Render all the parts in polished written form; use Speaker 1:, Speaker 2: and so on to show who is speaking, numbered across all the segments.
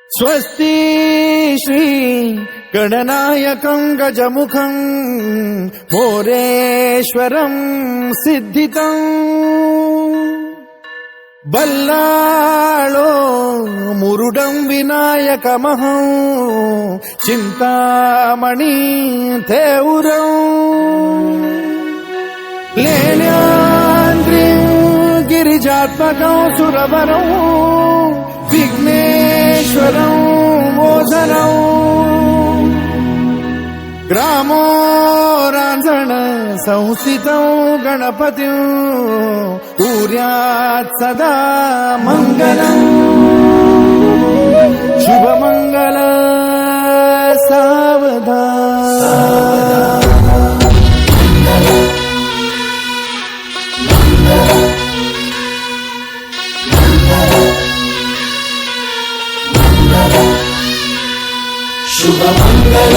Speaker 1: स्वस्ति श्री गणनायकं गजमुखं मोरेश्वरं सिद्धितं बल्लाळो मुरुडं विनायकमहं चिंतामणि थेउरं लेण्याद्रिं गिरिजात्मकं सुरवरं विघ्नेश्वरं मोदनं ग्रामो रांझण संस्थितं गणपतिं कुर्यात् सदा मंगलं शुभमंगल सावधान। शुभमंगल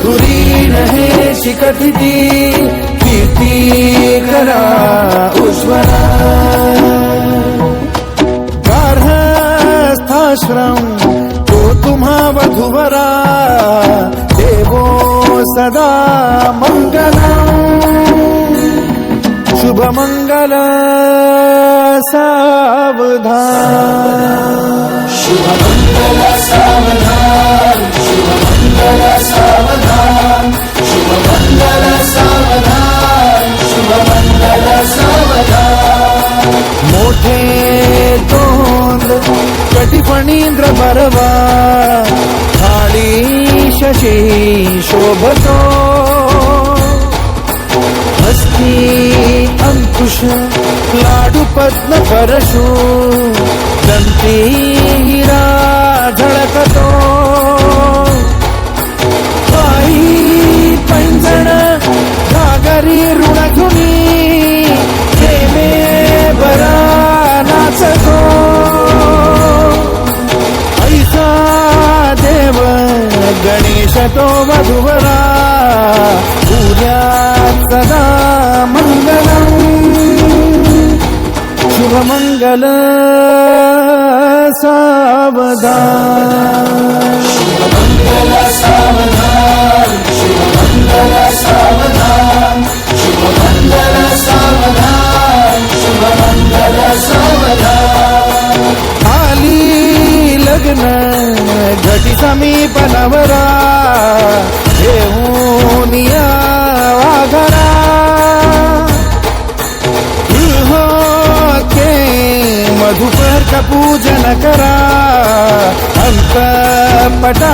Speaker 1: धुरी नहे शिखतिथी कीर्ती करा उज्ज्वला गार्हस्थाश्रम तो तुम्हा वधुवरा देवो सदा मंगलम शुभ मंगल सावधान। शुभ मंगल सावधान। शुभ मंगल सावधान। शुभ मंगल सावधान। शुभ मंगल सावधान। मोठे तोंड कटिफणींद्र बरवा थाळी शशी शोभतो हस्ती अंकुश लाडू पद्म परशु दंती हिरा झळकतो पायी पैंजण घागरी ऋणधुनी प्रेमे बरा नाचतो ऐसा देव गणेश तो वधुवरा कुर्यात् सदा मंगलम शुभ मंगल सावधान। शुभ मंगल सावधान। शुभ मंगल सावधान। शुभ मंगल सावधान। शुभ मंगल सावधान। आली लग्न घटी समीप नवरा घेऊन या वाघरा मधुपर का पूजन करा अंतपटा